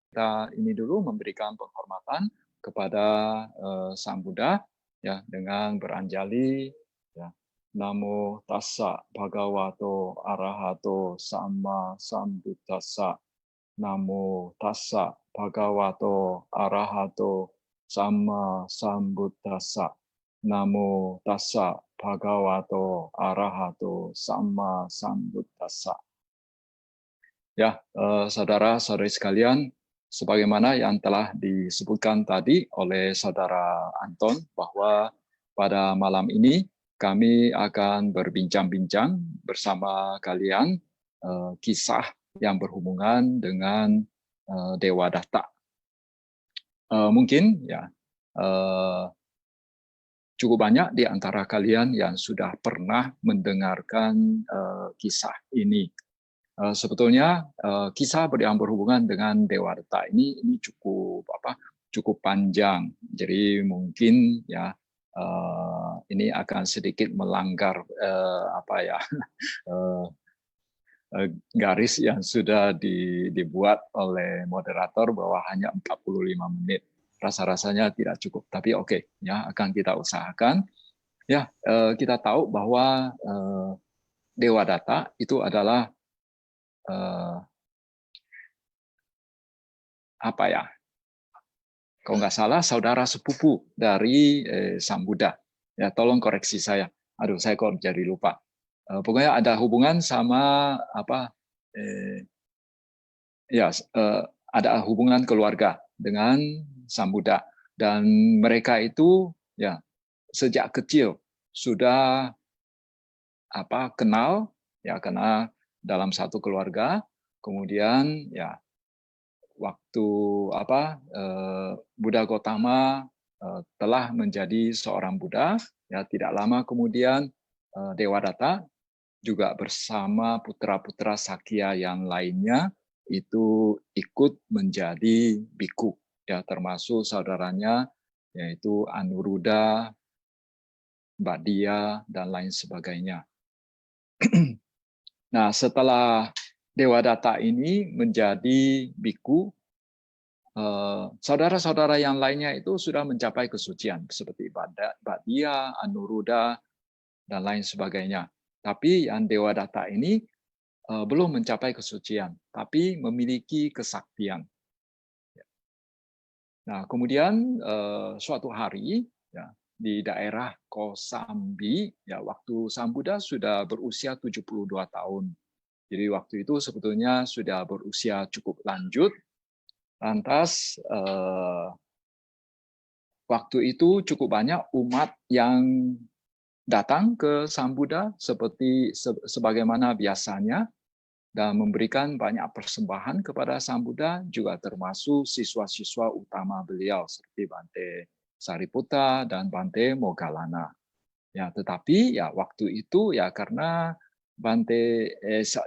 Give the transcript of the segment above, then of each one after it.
Kita ini dulu memberikan penghormatan kepada Sang Buddha ya dengan beranjali ya. Namo tassa bhagavato arahato samma sambuddhassa. Namo tassa bhagavato arahato samma sambuddhassa. Namo tassa bhagavato arahato samma sambuddhassa. Ya, saudara-saudari sekalian, sebagaimana yang telah disebutkan tadi oleh saudara Anton, bahwa pada malam ini kami akan berbincang-bincang bersama kalian kisah yang berhubungan dengan Dewa Datta. Mungkin ya cukup banyak di antara kalian yang sudah pernah mendengarkan kisah ini. Sebetulnya kisah yang berhubungan dengan Dewa Datta ini cukup panjang. Jadi mungkin ya ini akan sedikit melanggar garis yang sudah dibuat oleh moderator bahwa hanya 45 menit. Rasa-rasanya tidak cukup, tapi oke, ya akan kita usahakan. Ya, kita tahu bahwa Dewa Datta itu adalah kalau nggak salah saudara sepupu dari Sang Buddha. Ya, tolong koreksi saya. Aduh, saya kok jadi lupa. Pokoknya ada hubungan sama ada hubungan keluarga dengan Sang Buddha, dan mereka itu ya sejak kecil sudah kenal ya, karena dalam satu keluarga. Kemudian ya waktu Buddha Gautama telah menjadi seorang Buddha, ya tidak lama kemudian Dewa Datta juga bersama putra-putra Sakya yang lainnya itu ikut menjadi biku, ya termasuk saudaranya yaitu Anuruddha, Badia, dan lain sebagainya. Nah, setelah Dewa Datta ini menjadi biku, saudara-saudara yang lainnya itu sudah mencapai kesucian seperti Badia, Anuruddha, dan lain sebagainya. Tapi yang Dewa Datta ini belum mencapai kesucian, tapi memiliki kesaktian. Nah, kemudian suatu hari ya, di daerah Kosambi, ya waktu Sang Buddha sudah berusia 72 tahun. Jadi waktu itu sebetulnya sudah berusia cukup lanjut. Lantas waktu itu cukup banyak umat yang datang ke Sang Buddha seperti sebagaimana biasanya dan memberikan banyak persembahan kepada Sang Buddha, juga termasuk siswa-siswa utama beliau seperti Bante Sariputta dan Bante Moggallana. Ya, tetapi ya waktu itu ya karena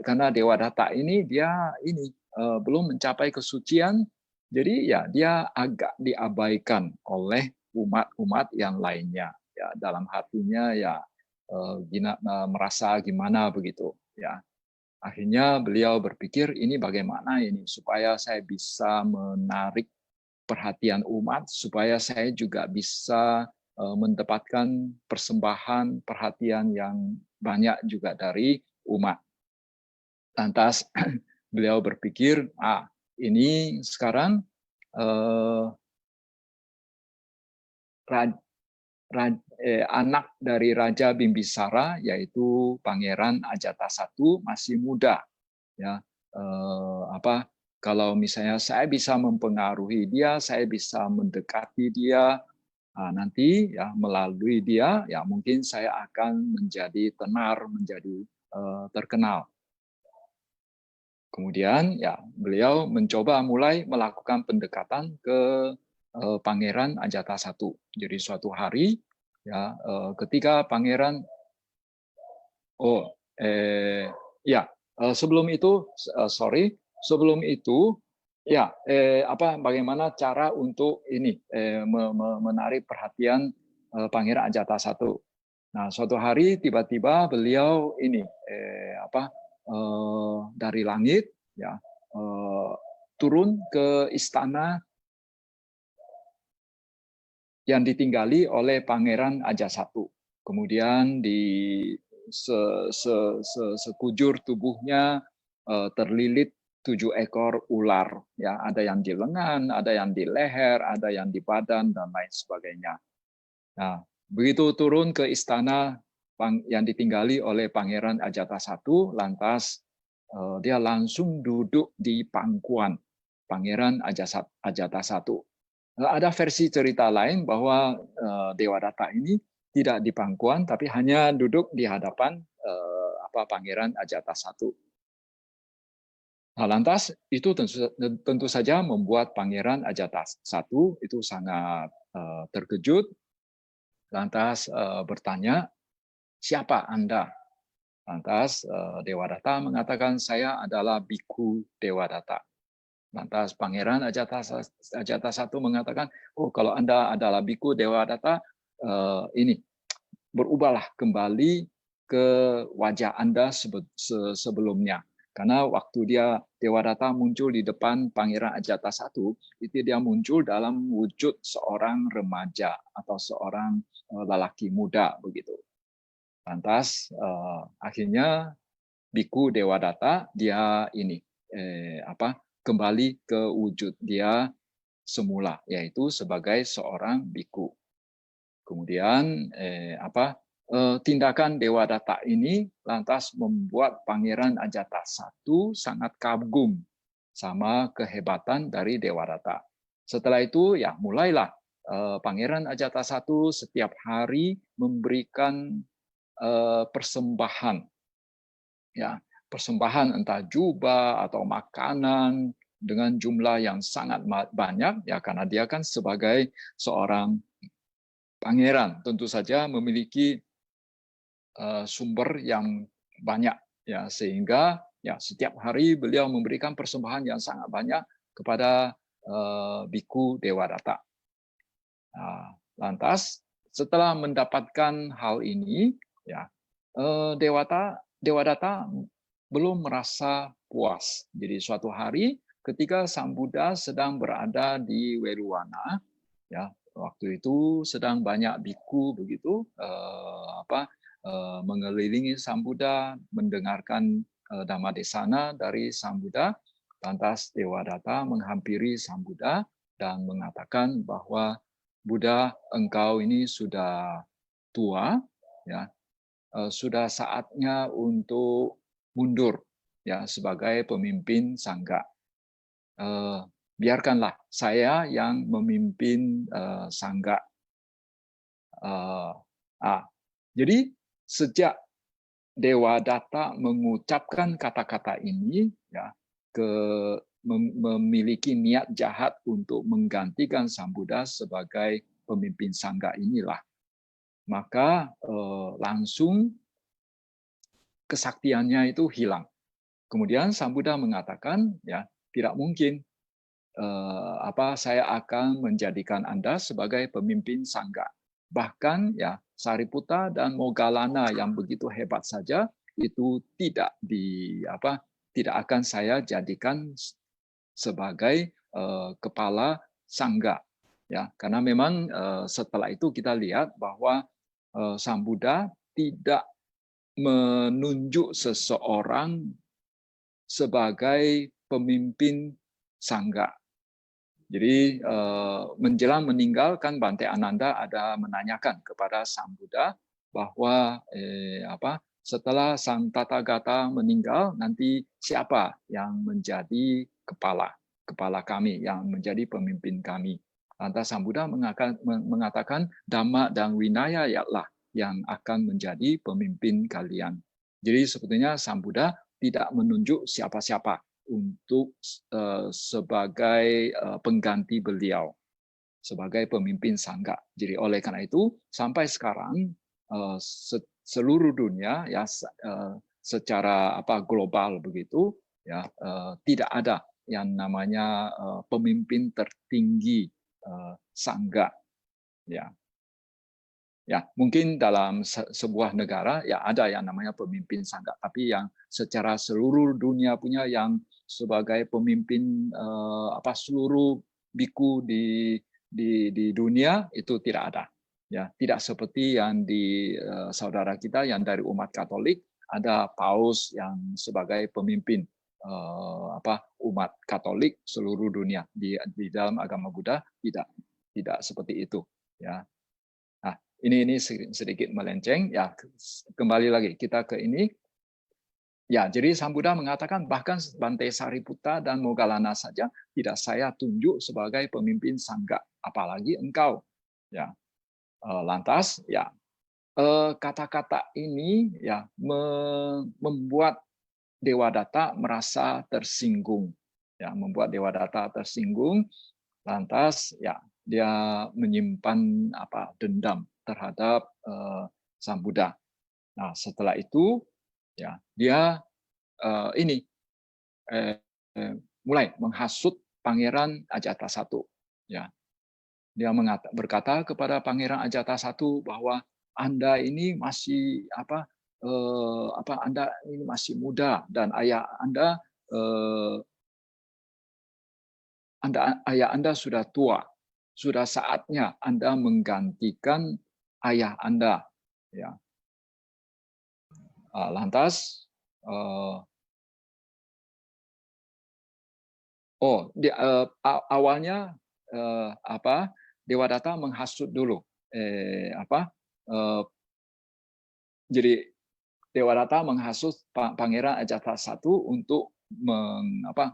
karena Dewa Datta ini dia belum mencapai kesucian, jadi ya dia agak diabaikan oleh umat-umat yang lainnya. Ya, dalam hatinya ya merasa gimana begitu. Ya, akhirnya beliau berpikir ini bagaimana ini supaya saya bisa menarik perhatian umat, supaya saya juga bisa mendapatkan persembahan perhatian yang banyak juga dari umat. Lantas beliau berpikir, ini sekarang anak dari Raja Bimbisara yaitu Pangeran Ajatasattu masih muda. Ya, kalau misalnya saya bisa mempengaruhi dia, saya bisa mendekati dia, nanti ya melalui dia ya mungkin saya akan menjadi tenar, menjadi terkenal. Kemudian ya beliau mencoba mulai melakukan pendekatan ke Pangeran Ajatasattu. Jadi suatu hari ya ketika Pangeran sebelum itu ya bagaimana cara untuk ini menarik perhatian Pangeran Ajatasattu. Nah, suatu hari tiba-tiba beliau dari langit, ya, turun ke istana yang ditinggali oleh Pangeran Ajasatu. Kemudian di sekujur tubuhnya terlilit 7 ekor ular. Ya, ada yang di lengan, ada yang di leher, ada yang di badan dan lain sebagainya. Nah, begitu turun ke istana yang ditinggali oleh Pangeran Ajatasattu, lantas dia langsung duduk di pangkuan Pangeran Ajatasattu. Ada versi cerita lain bahwa Dewadatta ini tidak di pangkuan, tapi hanya duduk di hadapan Pangeran Ajatasattu. Nah, lantas itu tentu saja membuat Pangeran Ajatasattu itu sangat terkejut. Lantas bertanya, siapa Anda? Lantas Dewadatta mengatakan, saya adalah Biku Dewadatta. Lantas Pangeran Ajatasattu mengatakan, oh kalau Anda adalah Biku Dewadatta, ini berubahlah kembali ke wajah Anda sebelumnya. Karena waktu Dewadatta muncul di depan Pangeran Ajatasattu, itu dia muncul dalam wujud seorang remaja atau seorang lelaki muda begitu. Lantas akhirnya Biku Dewadatta dia ini kembali ke wujud dia semula, yaitu sebagai seorang biku. Kemudian tindakan Dewadatta ini lantas membuat Pangeran Ajatasattu sangat kagum sama kehebatan dari Dewadatta. Setelah itu ya mulailah Pangeran Ajatasattu setiap hari memberikan persembahan, ya persembahan entah jubah atau makanan dengan jumlah yang sangat banyak, ya karena dia kan sebagai seorang pangeran tentu saja memiliki sumber yang banyak, ya sehingga ya setiap hari beliau memberikan persembahan yang sangat banyak kepada Biku Dewadatta. Nah, lantas setelah mendapatkan hal ini, ya Dewadatta belum merasa puas. Jadi suatu hari ketika Sang Buddha sedang berada di Weruwana, ya waktu itu sedang banyak biku begitu mengelilingi Sang Buddha, mendengarkan Dhammadesana dari Sang Buddha. Lantas Dewadatta menghampiri Sang Buddha dan mengatakan bahwa Buddha, engkau ini sudah tua, ya sudah saatnya untuk mundur ya sebagai pemimpin sangga. Biarkanlah saya yang memimpin sangga. Jadi sejak Dewadatta mengucapkan kata-kata ini, ya memiliki niat jahat untuk menggantikan Sang Buddha sebagai pemimpin sangga inilah, maka langsung kesaktiannya itu hilang. Kemudian Sang Buddha mengatakan, ya tidak mungkin saya akan menjadikan Anda sebagai pemimpin sangga. Bahkan ya Sariputta dan Moggallana yang begitu hebat saja itu tidak akan saya jadikan sebagai kepala sangga. Ya, karena memang setelah itu kita lihat bahwa Sang Buddha tidak menunjuk seseorang sebagai pemimpin sangga. Jadi menjelang meninggalkan Bante Ananda ada menanyakan kepada Sang Buddha bahwa setelah Sang Tathagata meninggal nanti siapa yang menjadi kepala kami, yang menjadi pemimpin kami. Lantas Sang Buddha mengatakan Dhamma dan Vinaya lah yang akan menjadi pemimpin kalian. Jadi sebetulnya Sang Buddha tidak menunjuk siapa-siapa untuk sebagai pengganti beliau sebagai pemimpin sangga. Jadi oleh karena itu sampai sekarang seluruh dunia ya secara global begitu ya tidak ada yang namanya pemimpin tertinggi sangga, ya. Ya, mungkin dalam sebuah negara ya ada yang namanya pemimpin sangga, tapi yang secara seluruh dunia punya yang sebagai pemimpin seluruh biku di dunia itu tidak ada. Ya, tidak seperti yang di saudara kita yang dari umat Katolik ada paus yang sebagai pemimpin umat Katolik seluruh dunia. Di dalam agama Buddha tidak seperti itu, ya. Nah, ini sedikit melenceng, ya. Kembali lagi kita ke ini. Ya, jadi Sang Buddha mengatakan bahkan Bante Sariputta dan Moggallana saja tidak saya tunjuk sebagai pemimpin sangga, apalagi engkau. Ya, lantas ya kata-kata ini ya membuat Dewadatta merasa tersinggung. Ya, membuat Dewadatta tersinggung. Lantas ya dia menyimpan dendam terhadap Sang Buddha. Nah, setelah itu ya dia mulai menghasut Pangeran Ajatasattu. Ya, dia berkata kepada Pangeran Ajatasattu bahwa Anda ini masih Anda ini masih muda dan ayah Anda sudah tua. Sudah saatnya Anda menggantikan ayah Anda. Ya. Lantas awalnya Dewadatta menghasut dulu. Jadi Dewadatta menghasut Pangeran Ajatasattu untuk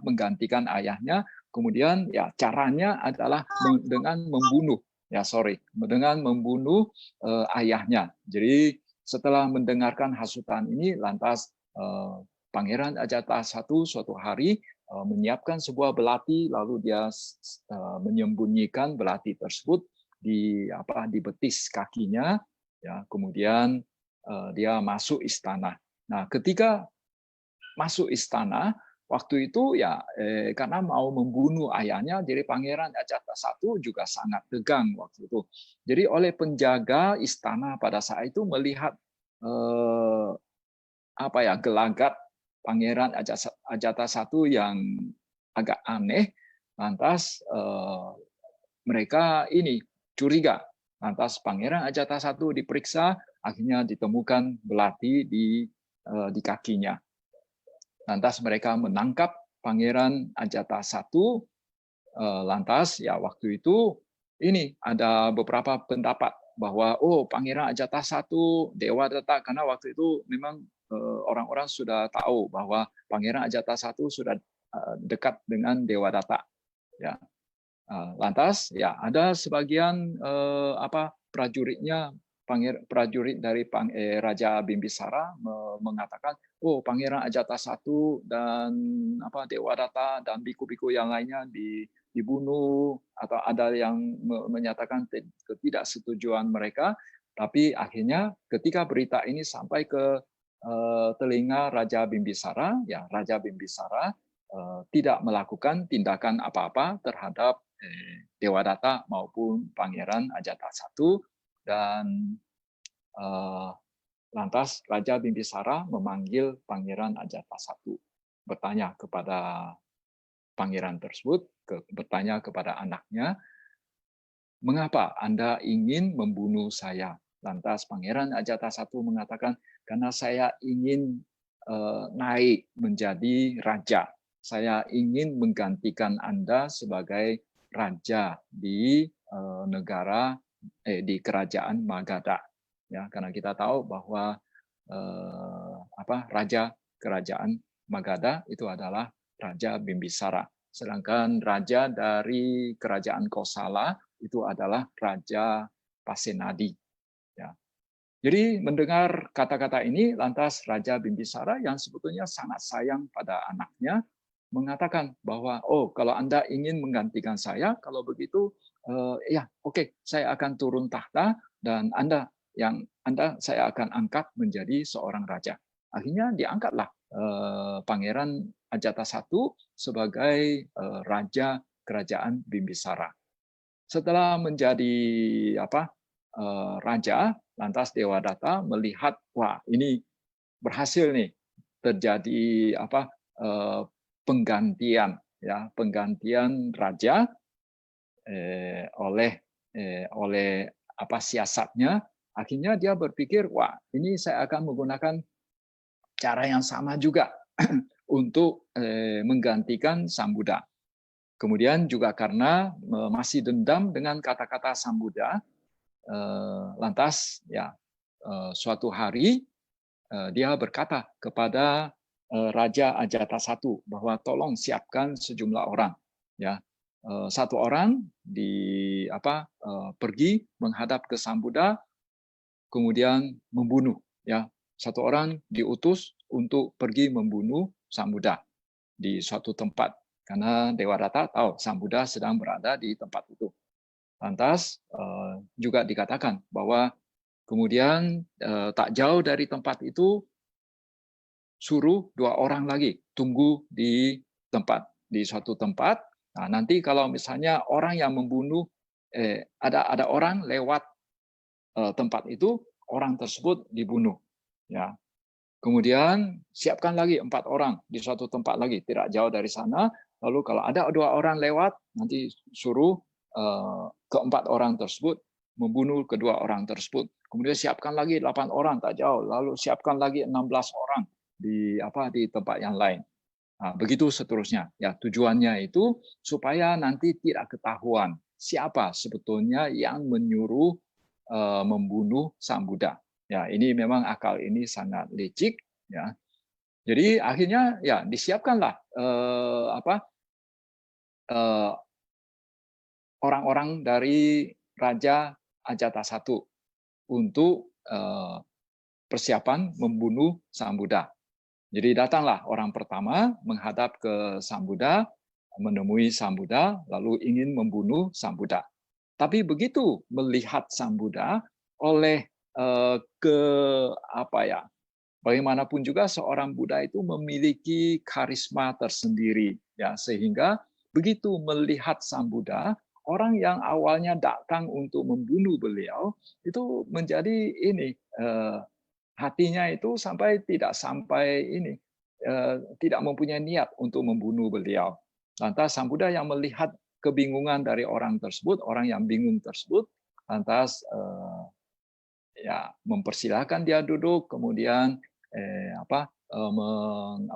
menggantikan ayahnya. Kemudian ya caranya adalah dengan membunuh ayahnya. Jadi setelah mendengarkan hasutan ini, lantas Pangeran Ajatasattu suatu hari menyiapkan sebuah belati, lalu dia menyembunyikan belati tersebut di betis kakinya. Ya, kemudian dia masuk istana. Nah, ketika masuk istana, waktu itu ya karena mau membunuh ayahnya, jadi Pangeran Ajatasattu juga sangat tegang waktu itu. Jadi oleh penjaga istana pada saat itu melihat gelagat Pangeran Ajatasattu yang agak aneh, lantas mereka ini curiga. Lantas Pangeran Ajatasattu diperiksa, akhirnya ditemukan belati di kakinya. Lantas mereka menangkap Pangeran Ajatasattu. Lantas ya waktu itu ini ada beberapa pendapat bahwa Pangeran Ajatasattu Dewadatta, karena waktu itu memang orang-orang sudah tahu bahwa Pangeran Ajatasattu sudah dekat dengan Dewadatta. Ya. Lantas ya ada sebagian prajuritnya, prajurit dari Raja Bimbisara mengatakan, Pangeran Ajatasattu dan Dewadatta dan biku-biku yang lainnya dibunuh, atau ada yang menyatakan ketidaksetujuan mereka. Tapi akhirnya ketika berita ini sampai ke telinga Raja Bimbisara, ya Raja Bimbisara tidak melakukan tindakan apa-apa terhadap Dewadatta maupun Pangeran Ajatasattu. Dan lantas Raja Bimbisara memanggil Pangeran Ajatasattu, bertanya kepada pangeran tersebut, bertanya kepada anaknya, mengapa Anda ingin membunuh saya? Lantas Pangeran Ajatasattu mengatakan, karena saya ingin naik menjadi raja. Saya ingin menggantikan Anda sebagai raja di di kerajaan Magadha. Ya, karena kita tahu bahwa raja kerajaan Magadha itu adalah Raja Bimbisara. Sedangkan raja dari kerajaan Kosala itu adalah Raja Pasenadi. Ya. Jadi mendengar kata-kata ini, lantas Raja Bimbisara yang sebetulnya sangat sayang pada anaknya mengatakan bahwa kalau Anda ingin menggantikan saya, kalau begitu saya akan turun tahta dan saya akan angkat menjadi seorang raja. Akhirnya diangkatlah Pangeran Ajatasattu sebagai raja kerajaan Bimbisara. Setelah menjadi raja, lantas Dewadatta melihat, wah ini berhasil nih terjadi penggantian raja oleh siasatnya. Akhirnya dia berpikir, wah ini saya akan menggunakan cara yang sama juga untuk menggantikan Sang Buddha. Kemudian juga karena masih dendam dengan kata-kata Sang Buddha, lantas suatu hari dia berkata kepada Raja Ajatasattu bahwa tolong siapkan sejumlah orang, satu orang pergi menghadap ke Sang Buddha, kemudian membunuh, satu orang diutus untuk pergi membunuh Sang Buddha di suatu tempat, karena Dewadatta tahu Sang Buddha sedang berada di tempat itu. Lantas juga dikatakan bahwa kemudian tak jauh dari tempat itu suruh 2 orang lagi tunggu di suatu tempat. Nah, nanti kalau misalnya orang yang membunuh ada orang lewat tempat itu, orang tersebut dibunuh. Ya. Kemudian siapkan lagi 4 orang di suatu tempat lagi tidak jauh dari sana. Lalu kalau ada 2 orang lewat, nanti suruh keempat orang tersebut membunuh kedua orang tersebut. Kemudian siapkan lagi 8 orang tak jauh, lalu siapkan lagi 16 orang di tempat yang lain. Nah, begitu seterusnya. Ya, tujuannya itu supaya nanti tidak ketahuan siapa sebetulnya yang menyuruh membunuh Sang Buddha. Ya, ini memang akal ini sangat licik. Ya, jadi akhirnya ya disiapkanlah orang-orang dari Raja Ajatasattu untuk persiapan membunuh Sang Buddha. Jadi datanglah orang pertama menghadap ke Sang Buddha, menemui Sang Buddha, lalu ingin membunuh Sang Buddha. Tapi begitu melihat Sang Buddha, oleh bagaimanapun juga seorang Buddha itu memiliki karisma tersendiri, ya, sehingga begitu melihat Sang Buddha, orang yang awalnya datang untuk membunuh beliau itu menjadi hatinya itu tidak mempunyai niat untuk membunuh beliau. Lantas Sang Buddha yang melihat kebingungan dari orang tersebut, orang yang bingung tersebut, lantas mempersilahkan dia duduk, kemudian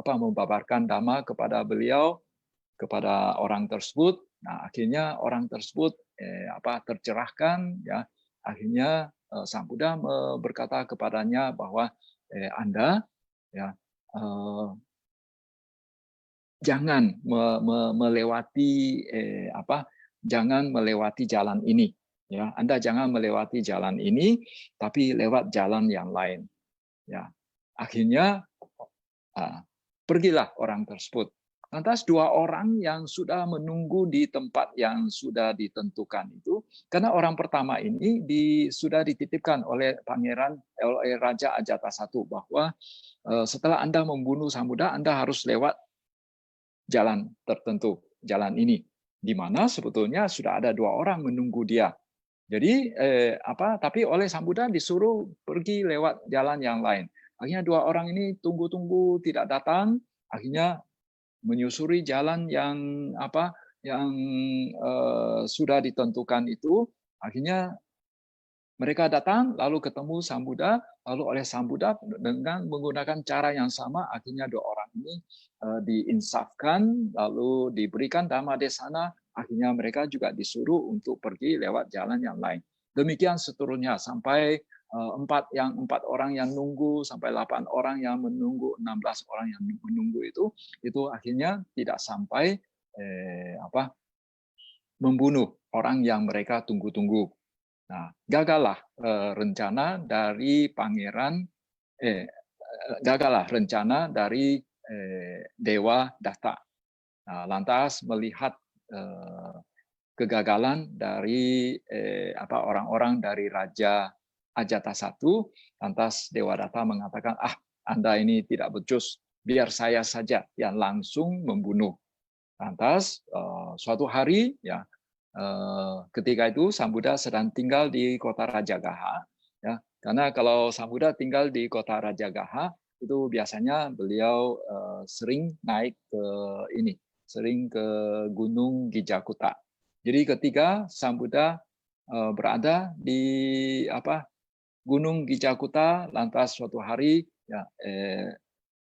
membabarkan dhamma kepada beliau, kepada orang tersebut. Nah, akhirnya orang tersebut tercerahkan, ya. Akhirnya Sang Buddha berkata kepadanya bahwa Anda, ya, jangan melewati jalan ini, ya. Anda jangan melewati jalan ini, tapi lewat jalan yang lain, ya. Akhirnya pergilah orang tersebut. Lantas 2 orang yang sudah menunggu di tempat yang sudah ditentukan itu, karena orang pertama ini sudah dititipkan oleh Raja Ajatasattu bahwa setelah Anda membunuh Sang Buddha, Anda harus lewat jalan tertentu, jalan ini, di mana sebetulnya sudah ada 2 orang menunggu dia. Jadi tapi oleh Sang Buddha disuruh pergi lewat jalan yang lain. Akhirnya 2 orang ini tunggu-tunggu tidak datang, akhirnya menyusuri jalan yang sudah ditentukan itu. Akhirnya mereka datang, lalu ketemu Sang Buddha, lalu oleh Sang Buddha dengan menggunakan cara yang sama, akhirnya 2 orang ini diinsafkan, lalu diberikan dhamma desana, akhirnya mereka juga disuruh untuk pergi lewat jalan yang lain. Demikian seterusnya sampai 4 orang yang nunggu, sampai 8 orang yang menunggu, 16 orang yang menunggu itu akhirnya tidak sampai membunuh orang yang mereka tunggu-tunggu. Nah, gagallah rencana dari Dewa Datta. Nah, lantas melihat kegagalan dari orang-orang dari Raja Ajatasattu, lantas Dewadatta mengatakan, Anda ini tidak becus, biar saya saja yang langsung membunuh. Lantas suatu hari, ya, ketika itu Sang Buddha sedang tinggal di kota Rajagaha, ya. Karena kalau Sang Buddha tinggal di kota Rajagaha itu biasanya beliau sering naik ke sering ke Gunung Gijakuta. Jadi ketika Sang Buddha berada di Gunung Gijakuta, lantas suatu hari ya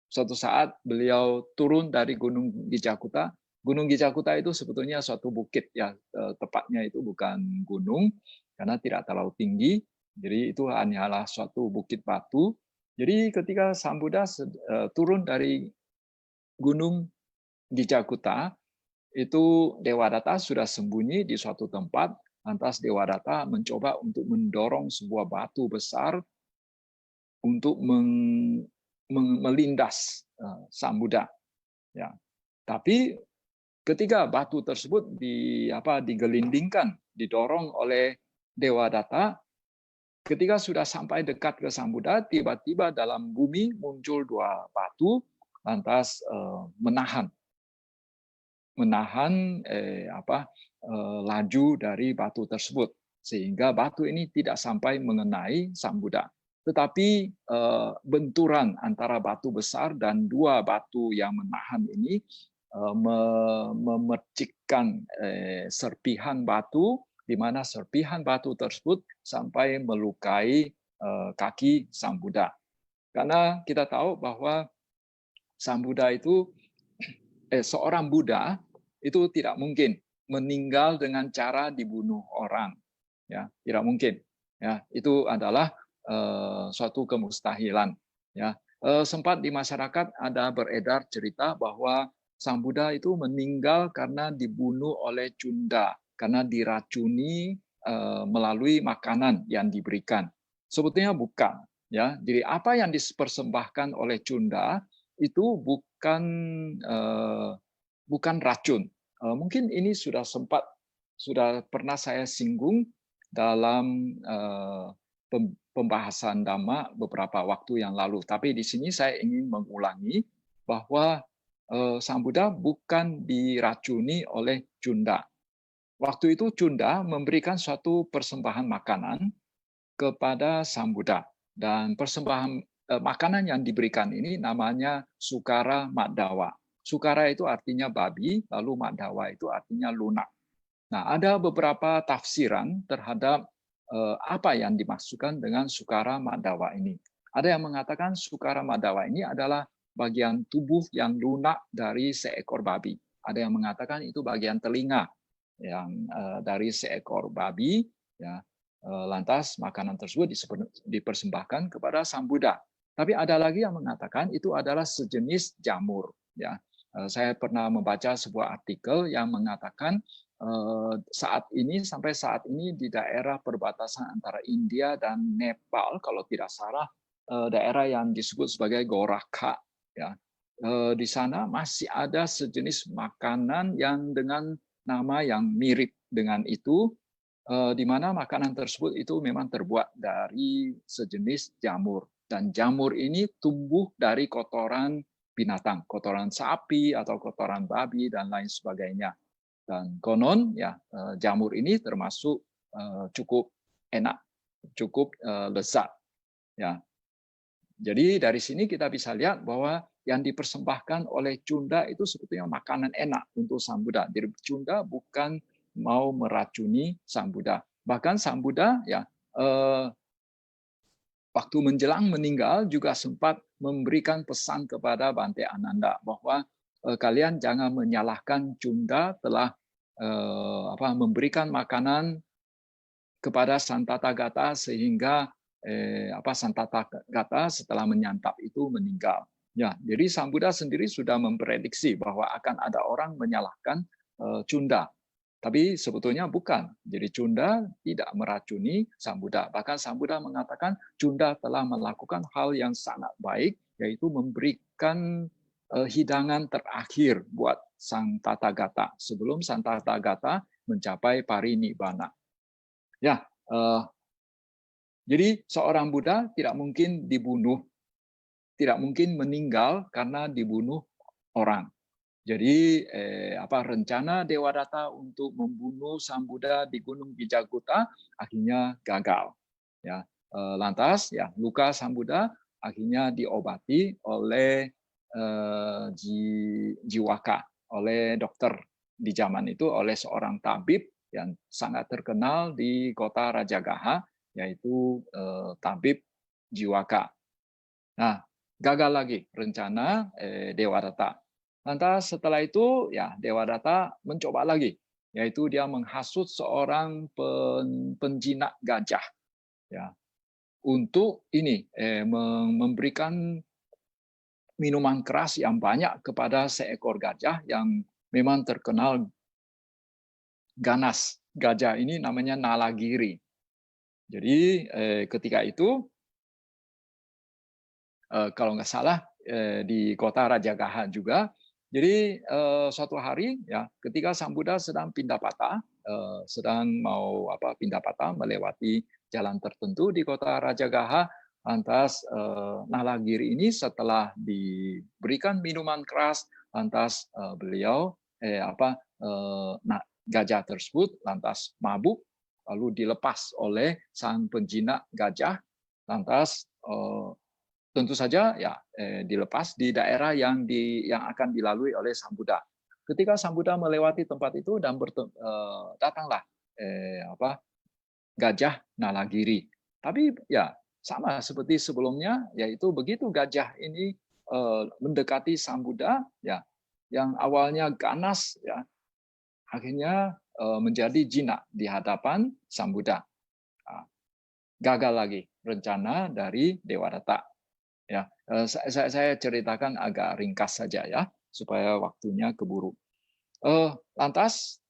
suatu saat beliau turun dari Gunung Gijakuta. Gunung Gijakuta itu sebetulnya suatu bukit ya, tepatnya itu bukan gunung karena tidak terlalu tinggi. Jadi itu hanyalah suatu bukit batu. Jadi ketika Sang Buddha turun dari Gunung Gijakuta, itu Dewadatta sudah sembunyi di suatu tempat. Lantas Dewadatta mencoba untuk mendorong sebuah batu besar untuk melindas Sang Buddha. Ya. Tapi ketika batu tersebut digelindingkan, didorong oleh Dewadatta, ketika sudah sampai dekat ke Sang Buddha, tiba-tiba dalam bumi muncul dua batu, lantas menahan laju dari batu tersebut, sehingga batu ini tidak sampai mengenai Sang Buddha. Tetapi benturan antara batu besar dan dua batu yang menahan ini memercikkan serpihan batu, di mana serpihan batu tersebut sampai melukai kaki Sang Buddha. Karena kita tahu bahwa Sang Buddha itu seorang Buddha itu tidak mungkin meninggal dengan cara dibunuh orang, ya, tidak mungkin, ya, itu adalah suatu kemustahilan, ya. Sempat di masyarakat ada beredar cerita bahwa Sang Buddha itu meninggal karena dibunuh oleh Cunda, karena diracuni melalui makanan yang diberikan. Sebetulnya bukan, ya. Jadi apa yang dipersembahkan oleh Cunda itu bukan racun. Mungkin ini sudah pernah saya singgung dalam pembahasan Dhamma beberapa waktu yang lalu. Tapi di sini saya ingin mengulangi bahwa Sang Buddha bukan diracuni oleh Cunda. Waktu itu Cunda memberikan suatu persembahan makanan kepada Sang Buddha. Dan persembahan makanan yang diberikan ini namanya Sukara Maddawa. Sukara itu artinya babi, lalu Maddawa itu artinya lunak. Nah, ada beberapa tafsiran terhadap apa yang dimaksudkan dengan Sukara Maddawa ini. Ada yang mengatakan Sukara Maddawa ini adalah bagian tubuh yang lunak dari seekor babi. Ada yang mengatakan itu bagian telinga yang dari seekor babi, ya. Lantas makanan tersebut dipersembahkan kepada Sang Buddha. Tapi ada lagi yang mengatakan itu adalah sejenis jamur. Ya, saya pernah membaca sebuah artikel yang mengatakan sampai saat ini di daerah perbatasan antara India dan Nepal, kalau tidak salah, daerah yang disebut sebagai Goraka. Ya, di sana masih ada sejenis makanan yang dengan nama yang mirip dengan itu, di mana makanan tersebut itu memang terbuat dari sejenis jamur. Dan jamur ini tumbuh dari kotoran binatang, kotoran sapi atau kotoran babi dan lain sebagainya. Dan konon ya jamur ini termasuk cukup enak, cukup lezat. Ya. Jadi dari sini kita bisa lihat bahwa yang dipersembahkan oleh Cunda itu sebetulnya makanan enak untuk Sang Buddha. Jadi Cunda bukan mau meracuni Sang Buddha. Bahkan Sang Buddha ya waktu menjelang meninggal juga sempat memberikan pesan kepada Bante Ananda bahwa kalian jangan menyalahkan Cunda telah memberikan makanan kepada Santathagata sehingga Santathagata setelah menyantap itu meninggal. Ya, jadi Sang Buddha sendiri sudah memprediksi bahwa akan ada orang menyalahkan Cunda. Tapi sebetulnya bukan. Jadi Cunda tidak meracuni Sang Buddha. Bahkan Sang Buddha mengatakan Cunda telah melakukan hal yang sangat baik, yaitu memberikan hidangan terakhir buat Sang Tathagata sebelum Sang Tathagata mencapai parinibbana. Ya, jadi seorang Buddha tidak mungkin dibunuh, tidak mungkin meninggal karena dibunuh orang. Jadi rencana Dewadatta untuk membunuh Sang Buddha di Gunung Bijaguta akhirnya gagal. Ya, lantas ya luka Sang Buddha akhirnya diobati oleh Jiwaka, oleh dokter di zaman itu, oleh seorang tabib yang sangat terkenal di kota Rajagaha, yaitu tabib Jiwaka. Nah, gagal lagi rencana Dewadatta. Lantas setelah itu ya Dewadatta mencoba lagi, yaitu dia menghasut seorang penjinak gajah, ya, untuk ini memberikan minuman keras yang banyak kepada seekor gajah yang memang terkenal ganas. Gajah ini namanya Nalagiri. Jadi ketika itu kalau nggak salah di kota Rajagaha juga. Jadi suatu hari ya ketika Sang Buddha sedang pindapata, sedang mau pindapata melewati jalan tertentu di kota Rajagaha, lantas Nalagiri ini setelah diberikan minuman keras, lantas beliau gajah tersebut lantas mabuk, lalu dilepas oleh sang penjinak gajah, lantas tentu saja ya dilepas di daerah yang akan dilalui oleh Sang Buddha. Ketika Sang Buddha melewati tempat itu dan datanglah gajah Nalagiri. Tapi ya sama seperti sebelumnya, yaitu begitu gajah ini mendekati Sang Buddha, ya yang awalnya ganas, ya akhirnya menjadi jinak di hadapan Sang Buddha. Gagal lagi rencana dari Dewadatta. Ya, saya ceritakan agak ringkas saja ya, supaya waktunya keburu. Lantas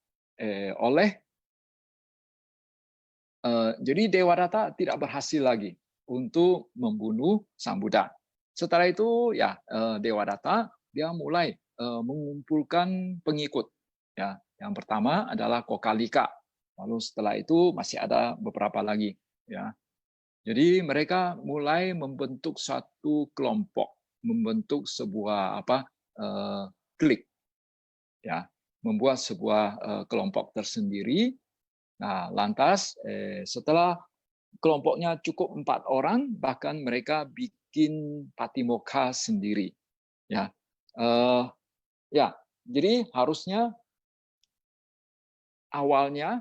jadi Dewadatta tidak berhasil lagi untuk membunuh Sang Buddha. Setelah itu ya Dewadatta dia mulai mengumpulkan pengikut. Ya, yang pertama adalah Kokalika. Lalu setelah itu masih ada beberapa lagi. Ya, jadi mereka mulai membentuk satu kelompok, membentuk sebuah klik, ya, membuat sebuah kelompok tersendiri. Nah, lantas setelah kelompoknya cukup 4 orang, bahkan mereka bikin patimokkha sendiri. Ya, ya, jadi harusnya awalnya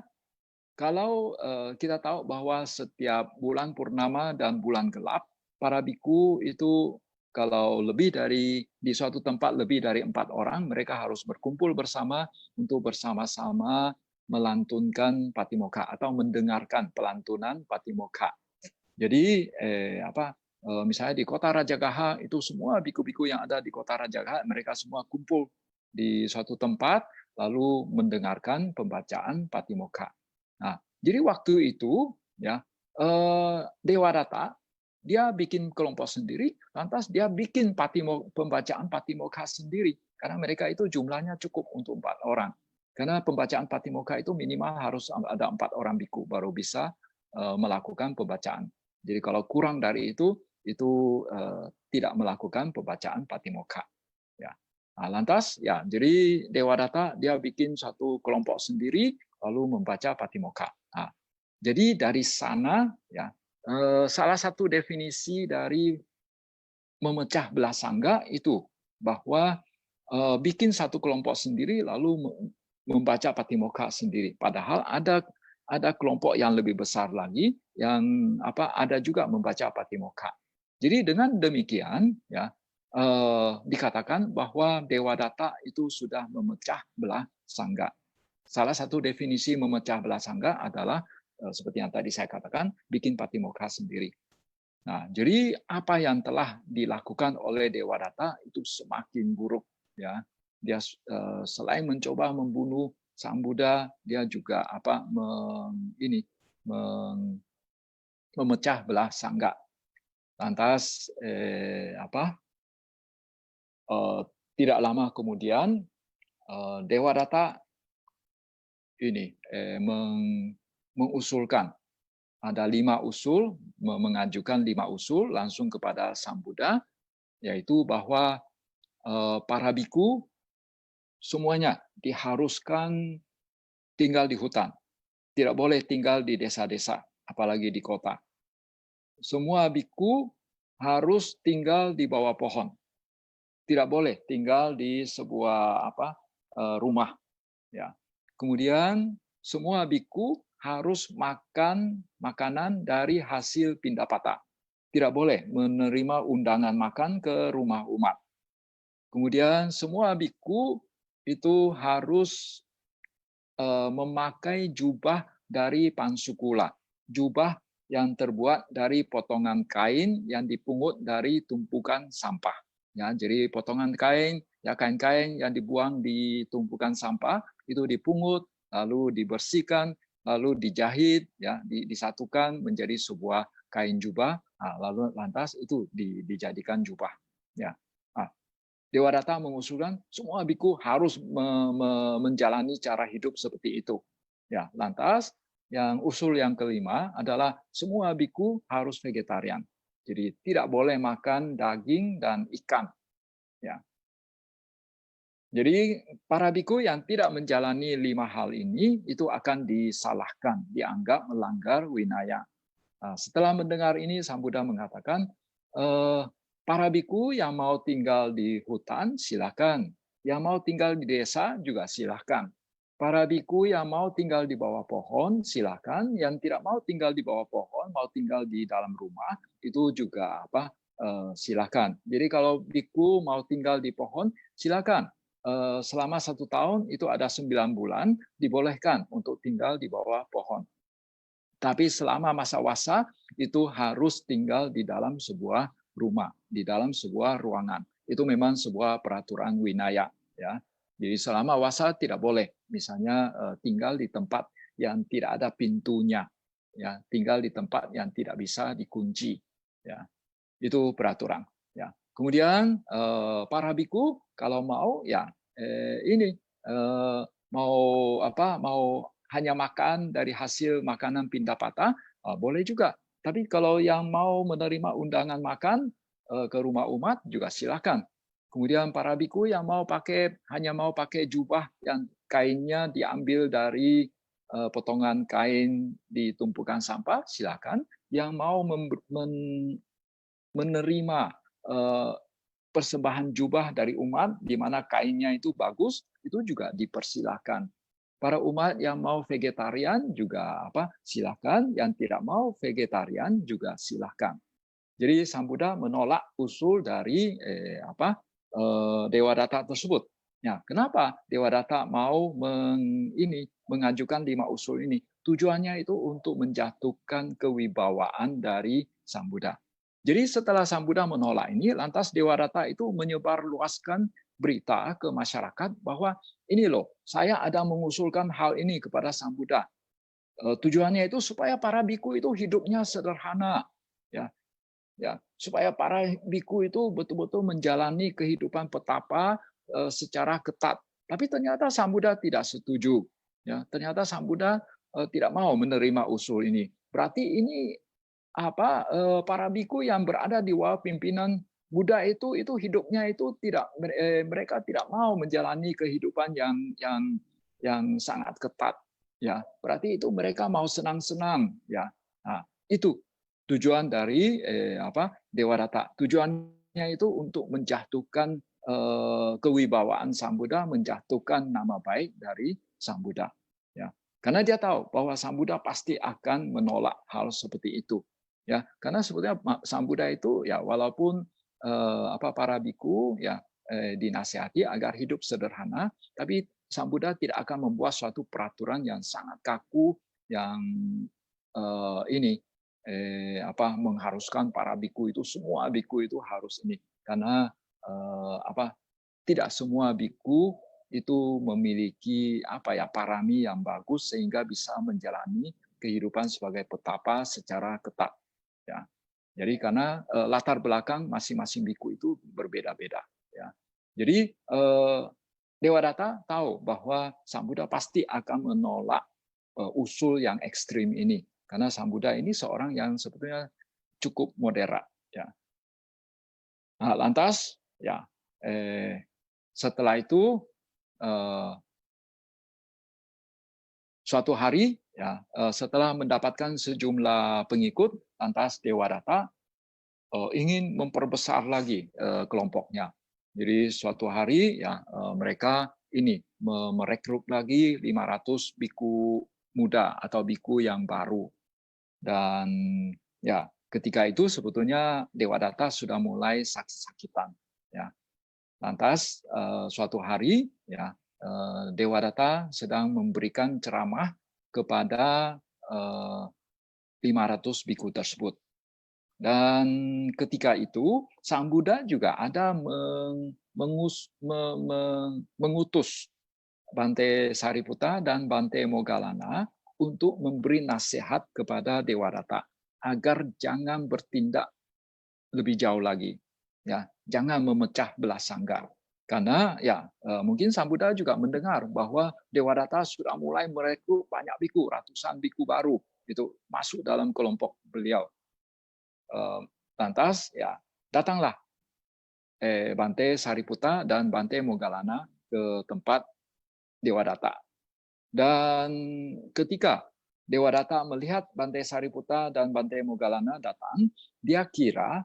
kalau kita tahu bahwa setiap bulan purnama dan bulan gelap, para biku itu kalau di suatu tempat lebih dari 4 orang, mereka harus berkumpul bersama untuk bersama-sama melantunkan patimokkha atau mendengarkan pelantunan patimokkha. Jadi misalnya di kota Rajagaha itu semua biku-biku yang ada di kota Rajagaha, mereka semua kumpul di suatu tempat lalu mendengarkan pembacaan patimokkha. Nah, jadi waktu itu ya Dewadatta dia bikin kelompok sendiri, lantas dia bikin pembacaan patimokkha sendiri karena mereka itu jumlahnya cukup untuk 4 orang. Karena pembacaan patimokkha itu minimal harus ada 4 orang biku baru bisa melakukan pembacaan. Jadi kalau kurang dari itu tidak melakukan pembacaan patimokkha. Ya. Nah, lantas ya jadi Dewadatta dia bikin satu kelompok sendiri lalu membaca patimokkha. Nah, jadi dari sana ya salah satu definisi dari memecah belah sangga itu bahwa bikin satu kelompok sendiri lalu membaca patimokkha sendiri. Padahal ada kelompok yang lebih besar lagi yang ada juga membaca patimokkha. Jadi dengan demikian ya dikatakan bahwa Dewadatta itu sudah memecah belah sangga. Salah satu definisi memecah belah sangga adalah seperti yang tadi saya katakan, bikin patimokkha sendiri. Nah, jadi apa yang telah dilakukan oleh Dewadatta itu semakin buruk, ya. Dia selain mencoba membunuh Sang Buddha, dia juga memecah belah sangga. Lantas tidak lama kemudian Dewadatta ini mengusulkan ada 5 usul, mengajukan 5 usul langsung kepada Sang Buddha, yaitu bahwa para biku semuanya diharuskan tinggal di hutan. Tidak boleh tinggal di desa-desa, apalagi di kota. Semua biku harus tinggal di bawah pohon. Tidak boleh tinggal di sebuah rumah. Ya. Kemudian semua biku harus makan makanan dari hasil pindapata. Tidak boleh menerima undangan makan ke rumah umat. Kemudian semua biku itu harus memakai jubah dari pansukula, jubah yang terbuat dari potongan kain yang dipungut dari tumpukan sampah. Ya, jadi potongan kain, ya kain-kain yang dibuang di tumpukan sampah itu dipungut, lalu dibersihkan, lalu dijahit, ya disatukan menjadi sebuah kain jubah, lalu lantas itu dijadikan jubah. Ya. Dewa Data mengusulkan semua biku harus menjalani cara hidup seperti itu. Ya, lantas yang usul yang kelima adalah semua biku harus vegetarian. Jadi tidak boleh makan daging dan ikan. Ya. Jadi para biku yang tidak menjalani 5 hal ini itu akan disalahkan, dianggap melanggar winaya. Setelah mendengar ini, Sang Buddha mengatakan, para biku yang mau tinggal di hutan, silakan. Yang mau tinggal di desa juga silakan. Para biku yang mau tinggal di bawah pohon, silakan. Yang tidak mau tinggal di bawah pohon, mau tinggal di dalam rumah, itu juga silakan. Jadi kalau biku mau tinggal di pohon, silakan. Selama 1 tahun itu ada 9 bulan dibolehkan untuk tinggal di bawah pohon. Tapi selama masa wasa itu harus tinggal di dalam sebuah rumah, di dalam sebuah ruangan. Itu memang sebuah peraturan winaya. Ya. Jadi selama wasa tidak boleh, misalnya tinggal di tempat yang tidak ada pintunya, ya, tinggal di tempat yang tidak bisa dikunci. Ya. Itu peraturan. Ya. Kemudian para biku kalau mau ya ini mau mau hanya makan dari hasil makanan pindapata boleh juga. Tapi kalau yang mau menerima undangan makan ke rumah umat juga silakan. Kemudian para biku yang mau hanya mau pakai jubah yang kainnya diambil dari potongan kain di tumpukan sampah silakan. Yang mau menerima persembahan jubah dari umat di mana kainnya itu bagus, itu juga dipersilahkan. Para umat yang mau vegetarian juga silakan, yang tidak mau vegetarian juga silakan. Jadi Sang Buddha menolak usul dari Dewa Data tersebut. Ya, kenapa Dewa Data mau mengajukan 5 usul ini? Tujuannya itu untuk menjatuhkan kewibawaan dari Sang Buddha. Jadi setelah Sang Buddha menolak ini, lantas Dewa Data itu menyebarluaskan berita ke masyarakat bahwa ini loh, saya ada mengusulkan hal ini kepada Sang Buddha. Tujuannya itu supaya para biku itu hidupnya sederhana, ya, supaya para biku itu betul-betul menjalani kehidupan petapa secara ketat. Tapi ternyata Sang Buddha tidak setuju. Ya, ternyata Sang Buddha tidak mau menerima usul ini. Berarti ini para biku yang berada di bawah pimpinan Buddha itu hidupnya itu mereka tidak mau menjalani kehidupan yang sangat ketat. Ya, berarti itu mereka mau senang-senang. Ya, nah, itu tujuan dari Dewa Data. Tujuannya itu untuk menjatuhkan kewibawaan Sang Buddha, menjatuhkan nama baik dari Sang Buddha. Ya, karena dia tahu bahwa Sang Buddha pasti akan menolak hal seperti itu. Ya, karena sebetulnya Sang Buddha itu ya walaupun para biku ya dinasihati agar hidup sederhana, tapi Sang Buddha tidak akan membuat suatu peraturan yang sangat kaku yang mengharuskan para biku itu semua biku itu harus ini karena tidak semua biku itu memiliki parami yang bagus sehingga bisa menjalani kehidupan sebagai petapa secara ketat. Ya. Jadi karena latar belakang masing-masing biku itu berbeda-beda. Ya. Jadi Dewa Data tahu bahwa Sang Buddha pasti akan menolak usul yang ekstrim ini. Karena Sang Buddha ini seorang yang sebetulnya cukup moderat. Ya. Nah, lantas, ya setelah itu suatu hari ya setelah mendapatkan sejumlah pengikut, lantas Dewadatta ingin memperbesar lagi kelompoknya. Jadi suatu hari ya mereka ini merekrut lagi 500 biku muda atau biku yang baru. Dan ya ketika itu sebetulnya Dewadatta sudah mulai sakit-sakitan ya. Lantas suatu hari ya Dewadatta sedang memberikan ceramah kepada 500 biku tersebut. Dan ketika itu Sang Buddha juga ada mengutus Bante Sariputta dan Bante Moggallana untuk memberi nasihat kepada Dewadatta agar jangan bertindak lebih jauh lagi, ya, jangan memecah belah sangga. Karena ya mungkin Sang Buddha juga mendengar bahwa Dewadatta sudah mulai merekrut banyak biku, ratusan biku baru itu masuk dalam kelompok beliau. Lantas ya datanglah Bante Sariputta dan Bante Moggallana ke tempat Dewadatta. Dan ketika Dewadatta melihat Bante Sariputta dan Bante Moggallana datang, dia kira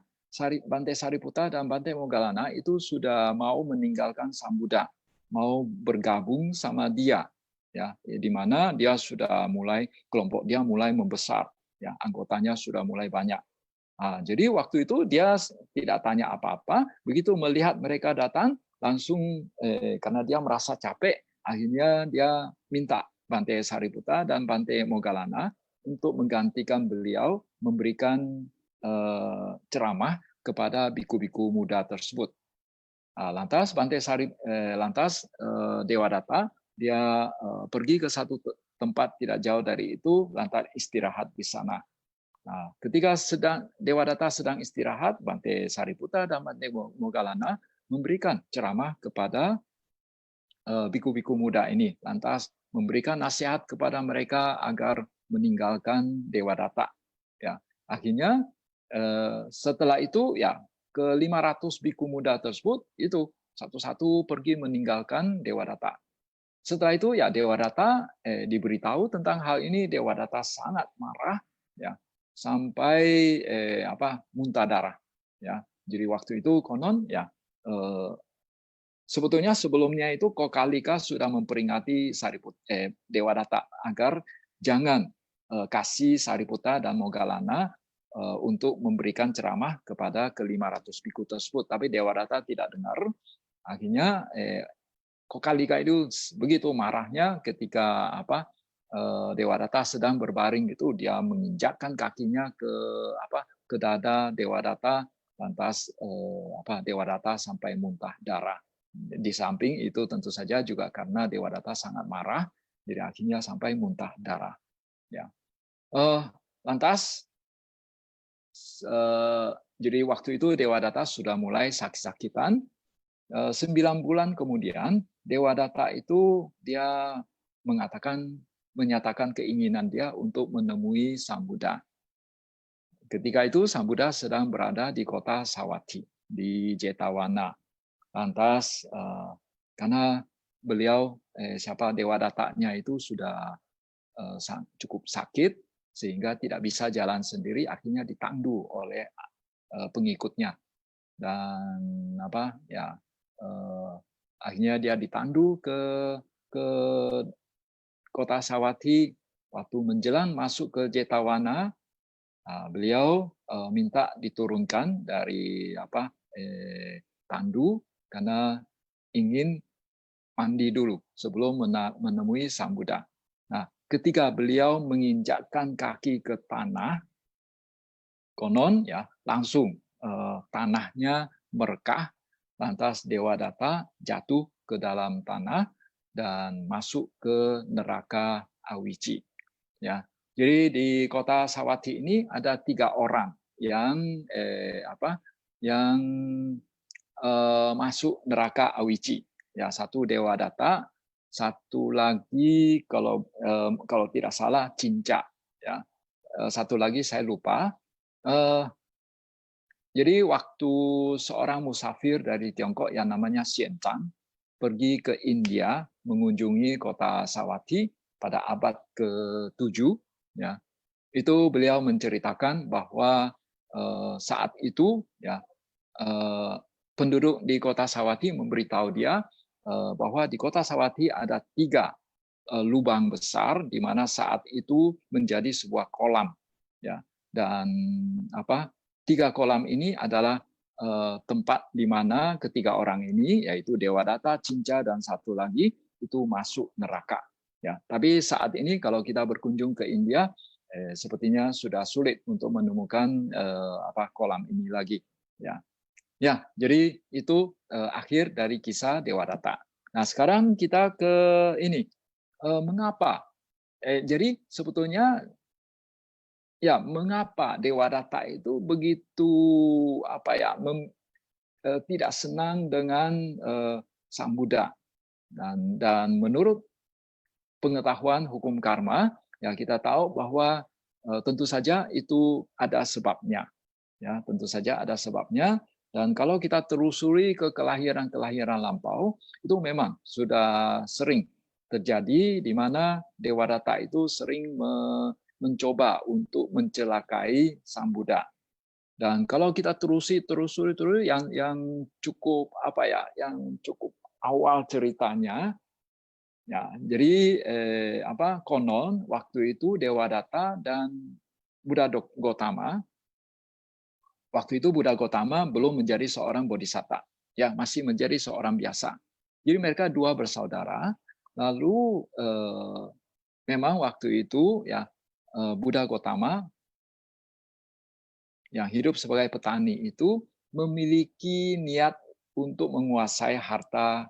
Bante Sariputta dan Bante Moggallana itu sudah mau meninggalkan Sang Buddha, mau bergabung sama dia, ya, di mana dia sudah mulai kelompok dia mulai membesar, ya, anggotanya sudah mulai banyak. Nah, jadi waktu itu dia tidak tanya apa-apa, begitu melihat mereka datang langsung karena dia merasa capek, akhirnya dia minta Bante Sariputta dan Bante Moggallana untuk menggantikan beliau memberikan ceramah kepada biku-biku muda tersebut. Lantas Dewadatta dia pergi ke satu tempat tidak jauh dari itu, lantas istirahat di sana. Nah, ketika Dewadatta sedang istirahat, Bante Sariputta dan Bante Moggallana memberikan ceramah kepada biku-biku muda ini, lantas memberikan nasihat kepada mereka agar meninggalkan Dewadatta. Ya, akhirnya setelah itu ya ke 500 biku muda tersebut itu satu-satu pergi meninggalkan Dewadatta. Setelah itu ya Dewadatta diberitahu tentang hal ini, Dewadatta sangat marah ya sampai muntah darah ya. Jadi waktu itu konon ya sebetulnya sebelumnya itu Kokalika sudah memperingati Dewadatta agar jangan kasih Sariputta dan Moggallana untuk memberikan ceramah kepada ke-500 biku tersebut, tapi Dewadatta tidak dengar. Akhirnya Kokalika itu begitu marahnya ketika Dewadatta sedang berbaring itu, dia menginjakkan kakinya ke dada Dewadatta, lantas Dewadatta sampai muntah darah. Di samping itu tentu saja juga karena Dewadatta sangat marah, jadi akhirnya sampai muntah darah. Ya. Lantas jadi waktu itu Dewadatta sudah mulai sakit-sakitan. 9 bulan kemudian Dewadatta itu dia menyatakan keinginan dia untuk menemui Sang Buddha. Ketika itu Sang Buddha sedang berada di kota Savatthi di Jetavana. Lantas karena beliau Dewadatta-nya itu sudah cukup sakit sehingga tidak bisa jalan sendiri, akhirnya ditandu oleh pengikutnya. Dan akhirnya dia ditandu ke kota Savatthi. Waktu menjelang masuk ke Jetavana, beliau minta diturunkan dari tandu karena ingin mandi dulu sebelum menemui Sang Buddha. Nah, ketika beliau menginjakkan kaki ke tanah, konon ya langsung tanahnya merekah, lantas Dewadatta jatuh ke dalam tanah dan masuk ke neraka Awici. Ya, jadi di kota Savatthi ini ada 3 orang yang masuk neraka Awici. Ya, satu Dewadatta, satu lagi kalau tidak salah Cinca. Ya, satu lagi saya lupa. Jadi waktu seorang musafir dari Tiongkok yang namanya Xian Zhang, pergi ke India mengunjungi kota Savatthi pada abad ke-7, ya, itu beliau menceritakan bahwa saat itu, ya, penduduk di kota Savatthi memberitahu dia bahwa di kota Savatthi ada 3 lubang besar di mana saat itu menjadi sebuah kolam, ya, dan 3 kolam ini adalah tempat di mana ketiga orang ini, yaitu Dewadatta, Cinca, dan satu lagi itu masuk neraka. Ya, tapi saat ini kalau kita berkunjung ke India, sepertinya sudah sulit untuk menemukan kolam ini lagi. Ya, ya, jadi itu akhir dari kisah Dewadatta. Nah, sekarang kita ke ini, mengapa? Jadi sebetulnya, ya, mengapa Dewadatta itu begitu tidak senang dengan Sang Buddha, dan menurut pengetahuan hukum karma, ya, kita tahu bahwa tentu saja itu ada sebabnya, ya, tentu saja ada sebabnya. Dan kalau kita telusuri ke kelahiran lampau, itu memang sudah sering terjadi di mana Dewadatta itu sering mencoba untuk mencelakai Sang Buddha. Dan kalau kita telusuri yang cukup yang cukup awal ceritanya, ya, jadi konon waktu itu Dewadatta dan Buddha Gautama, waktu itu Buddha Gautama belum menjadi seorang bodhisatta, ya, masih menjadi seorang biasa. Jadi mereka 2 bersaudara. Lalu memang waktu itu, ya, Buddha Gautama yang hidup sebagai petani itu memiliki niat untuk menguasai harta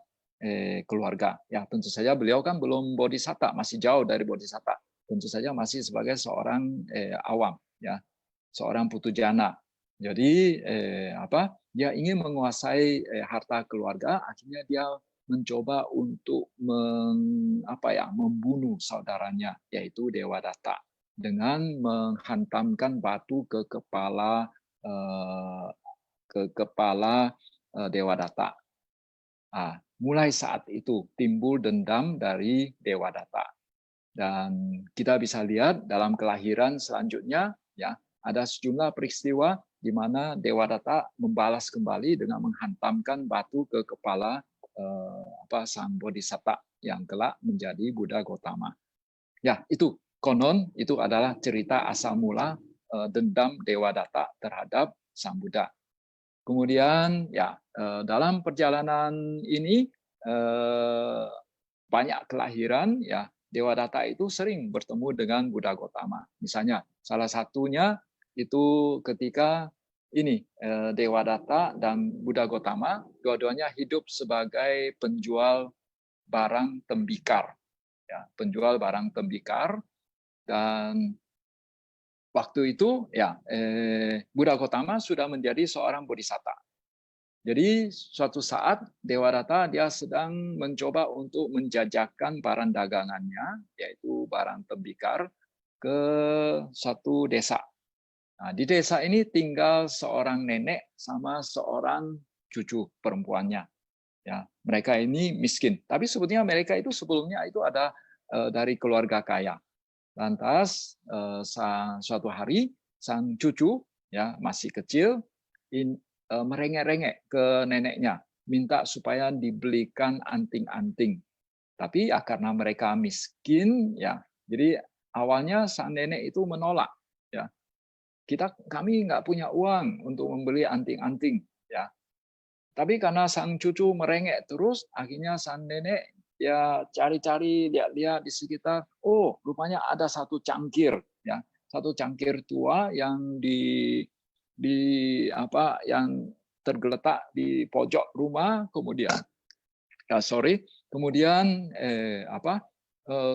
keluarga. Ya, tentu saja beliau kan belum bodhisatta, masih jauh dari bodhisatta. Tentu saja masih sebagai seorang awam, ya, seorang putujana. Jadi dia ingin menguasai harta keluarga, akhirnya dia mencoba untuk membunuh saudaranya, yaitu Dewadatta, dengan menghantamkan batu ke kepala Dewadatta. Mulai saat itu timbul dendam dari Dewadatta. Dan kita bisa lihat dalam kelahiran selanjutnya, ya, ada sejumlah peristiwa di mana Dewadatta membalas kembali dengan menghantamkan batu ke kepala Sang Bodhisatta yang kelak menjadi Buddha Gautama. Ya, itu konon itu adalah cerita asal mula dendam Dewadatta terhadap Sang Buddha. Kemudian, ya, dalam perjalanan ini banyak kelahiran, ya, Dewadatta itu sering bertemu dengan Buddha Gautama. Misalnya, salah satunya itu ketika ini Dewadatta dan Buddha Gautama dua-duanya hidup sebagai penjual barang tembikar, ya, penjual barang tembikar. Dan waktu itu, ya, Buddha Gautama sudah menjadi seorang bodhisatta. Jadi suatu saat Dewadatta dia sedang mencoba untuk menjajakan barang dagangannya, yaitu barang tembikar, ke satu desa. Nah, di desa ini tinggal seorang nenek sama seorang cucu perempuannya. Ya, mereka ini miskin, tapi sebetulnya mereka itu sebelumnya itu ada dari keluarga kaya. Lantas suatu hari sang cucu, ya, masih kecil, merengek-rengek ke neneknya, minta supaya dibelikan anting-anting. Tapi ya karena mereka miskin, ya, jadi awalnya sang nenek itu menolak. Ya, kami nggak punya uang untuk membeli anting-anting. Ya, tapi karena sang cucu merengek terus, akhirnya sang nenek ya cari-cari, lihat-lihat di sekitar. Oh, rupanya ada satu cangkir, ya, satu cangkir tua yang yang tergeletak di pojok rumah. Kemudian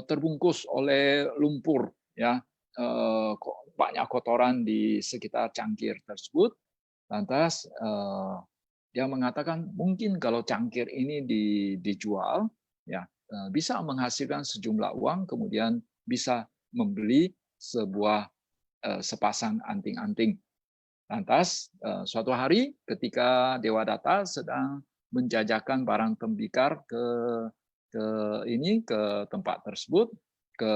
terbungkus oleh lumpur, ya, banyak kotoran di sekitar cangkir tersebut. Lantas dia mengatakan mungkin kalau cangkir ini dijual, ya, bisa menghasilkan sejumlah uang, kemudian bisa membeli sepasang anting-anting. Lantas suatu hari ketika Dewadatta sedang menjajakan barang tembikar ke tempat tersebut, ke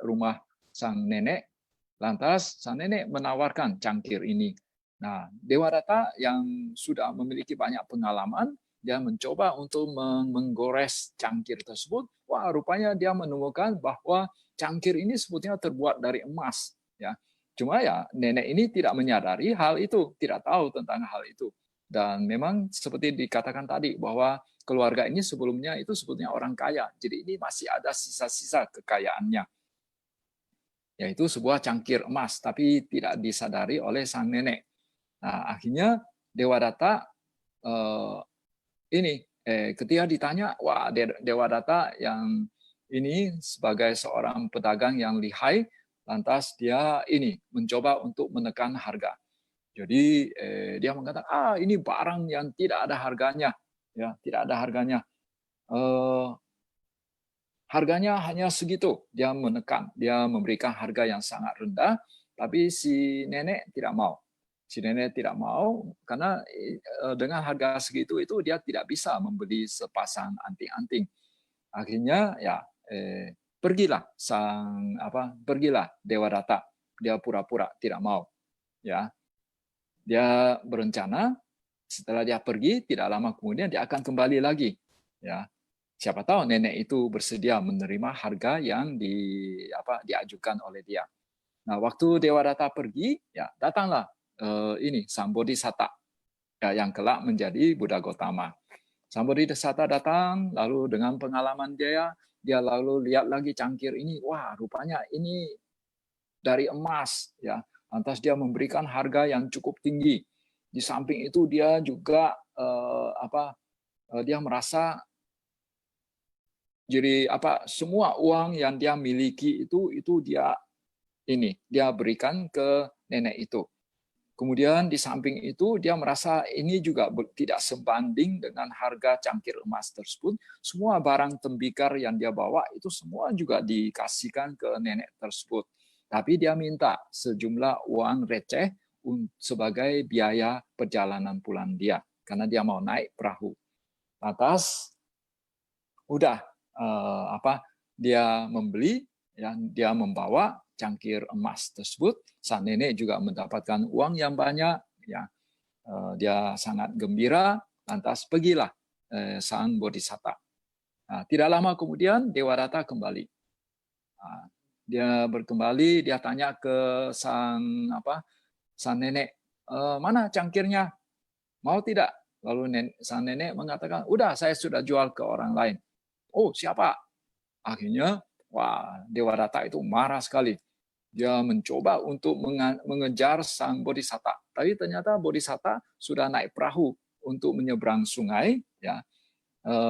rumah sang nenek. Lantas sang nenek menawarkan cangkir ini. Nah, Dewa Data yang sudah memiliki banyak pengalaman, dia mencoba untuk menggores cangkir tersebut. Wah, rupanya dia menemukan bahwa cangkir ini sebetulnya terbuat dari emas. Ya, cuma ya nenek ini tidak menyadari hal itu, tidak tahu tentang hal itu. Dan memang seperti dikatakan tadi bahwa keluarga ini sebelumnya itu sebetulnya orang kaya. Jadi ini masih ada sisa-sisa kekayaannya, yaitu sebuah cangkir emas, tapi tidak disadari oleh sang nenek. Nah, akhirnya Dewa Data ketika ditanya, wah, Dewa Data yang ini sebagai seorang pedagang yang lihai, lantas dia ini mencoba untuk menekan harga. Jadi dia mengatakan, ini barang yang tidak ada harganya, ya, tidak ada harganya. Harganya hanya segitu. Dia menekan, dia memberikan harga yang sangat rendah, tapi si nenek tidak mau. Si nenek tidak mau karena dengan harga segitu itu dia tidak bisa membeli sepasang anting-anting. Akhirnya ya pergilah pergilah Dewa Data. Dia pura-pura tidak mau. Ya, dia berencana setelah dia pergi tidak lama kemudian dia akan kembali lagi. Ya, siapa tahu nenek itu bersedia menerima harga yang diajukan oleh dia. Nah, waktu Dewa Data pergi, ya datanglah Sang Bodhisatta ya, yang kelak menjadi Buddha Gautama. Sang Bodhisatta datang, lalu dengan pengalaman dia lalu lihat lagi cangkir ini, wah rupanya ini dari emas, ya. Lantas dia memberikan harga yang cukup tinggi. Di samping itu dia juga dia merasa jadi semua uang yang dia miliki itu dia berikan ke nenek itu. Kemudian di samping itu dia merasa ini juga tidak sebanding dengan harga cangkir emas tersebut. Semua barang tembikar yang dia bawa itu semua juga dikasihkan ke nenek tersebut. Tapi dia minta sejumlah uang receh sebagai biaya perjalanan pulang dia karena dia mau naik perahu. Atas udah dia membeli, ya, dia membawa cangkir emas tersebut. Sang nenek juga mendapatkan uang yang banyak, ya. Dia sangat gembira. Lantas pergilah sang Bodhisatta. Nah, tidak lama kemudian Dewa Data kembali. Nah, dia berkembali, dia tanya ke sang nenek, mana cangkirnya? Mau tidak? Lalu sang nenek mengatakan, udah saya sudah jual ke orang lain. Oh, siapa? Akhirnya, wah, Dewa Data itu marah sekali. Dia mencoba untuk mengejar sang Bodhisatta. Tapi ternyata Bodhisatta sudah naik perahu untuk menyeberang sungai, ya.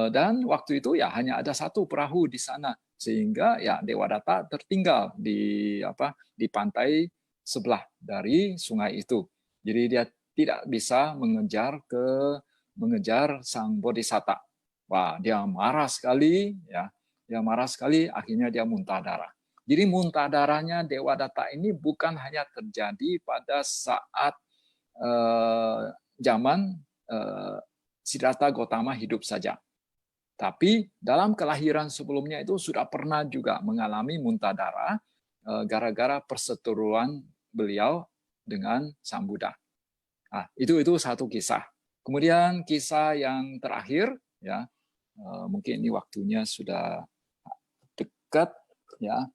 Dan waktu itu ya hanya ada satu perahu di sana, sehingga ya Dewa Data tertinggal di pantai sebelah dari sungai itu. Jadi dia tidak bisa mengejar sang Bodhisatta. Wah, dia marah sekali, ya. Dia marah sekali, akhirnya dia muntah darah. Jadi muntah darahnya Dewa Data ini bukan hanya terjadi pada saat zaman Siddhartha Gautama hidup saja. Tapi dalam kelahiran sebelumnya itu sudah pernah juga mengalami muntah darah gara-gara perseteruan beliau dengan Sang Buddha. Nah, itu satu kisah. Kemudian kisah yang terakhir, ya, mungkin ini waktunya sudah dekat, ya.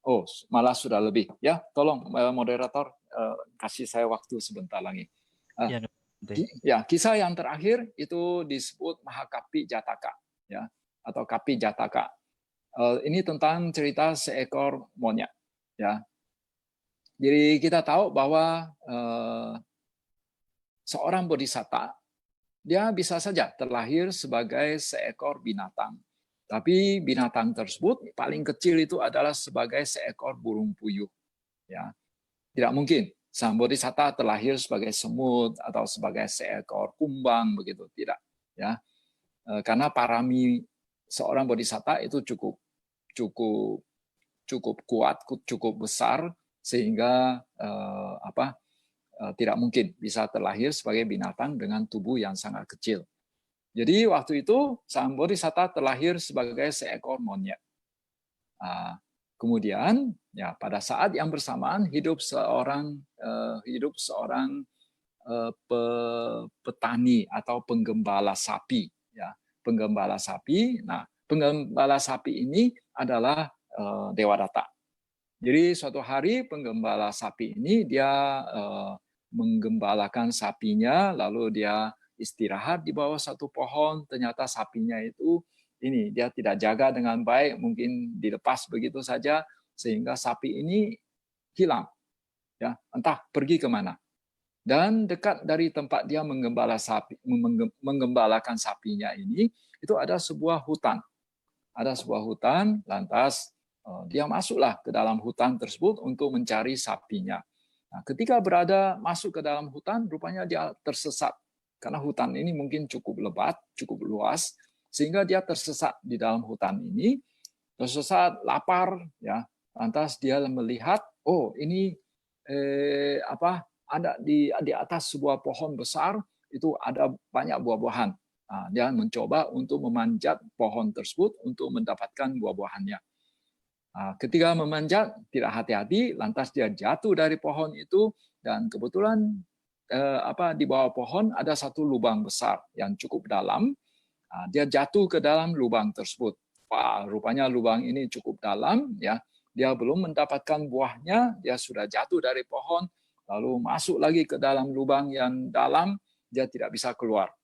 Oh, malah sudah lebih, ya. Tolong moderator kasih saya waktu sebentar lagi. Ya, kisah yang terakhir itu disebut Mahakapi Jataka, ya, atau Kapi Jataka. Ini tentang cerita seekor monyet, ya. Jadi kita tahu bahwa seorang bodhisatta dia bisa saja terlahir sebagai seekor binatang. Tapi binatang tersebut paling kecil itu adalah sebagai seekor burung puyuh. Ya, tidak mungkin sang bodhisatta terlahir sebagai semut atau sebagai seekor kumbang begitu, tidak. Ya, karena parami seorang bodhisatta itu cukup kuat, cukup besar sehingga tidak mungkin bisa terlahir sebagai binatang dengan tubuh yang sangat kecil. Jadi waktu itu sang bodhisatta terlahir sebagai seekor monyet. Kemudian ya pada saat yang bersamaan hidup seorang petani atau penggembala sapi, ya penggembala sapi. Nah, penggembala sapi ini adalah Dewadatta. Jadi suatu hari penggembala sapi ini dia menggembalakan sapinya, lalu dia istirahat di bawah satu pohon. Ternyata sapinya itu ini dia tidak jaga dengan baik, mungkin dilepas begitu saja sehingga sapi ini hilang, ya entah pergi kemana. Dan dekat dari tempat dia menggembalakan sapinya ini itu ada sebuah hutan. Ada sebuah hutan, lantas dia masuklah ke dalam hutan tersebut untuk mencari sapinya. Nah, ketika masuk ke dalam hutan, rupanya dia tersesat. Karena hutan ini mungkin cukup lebat, cukup luas, sehingga dia tersesat di dalam hutan ini, tersesat, lapar, ya. Lantas dia melihat, oh ini ada di atas sebuah pohon besar itu ada banyak buah-buahan. Nah, dia mencoba untuk memanjat pohon tersebut untuk mendapatkan buah-buahannya. Nah, ketika memanjat tidak hati-hati, lantas dia jatuh dari pohon itu dan kebetulan di bawah pohon ada satu lubang besar yang cukup dalam. Nah, dia jatuh ke dalam lubang tersebut. Wah, rupanya lubang ini cukup dalam, ya. Dia belum mendapatkan buahnya, dia sudah jatuh dari pohon, lalu masuk lagi ke dalam lubang yang dalam, dia tidak bisa keluar.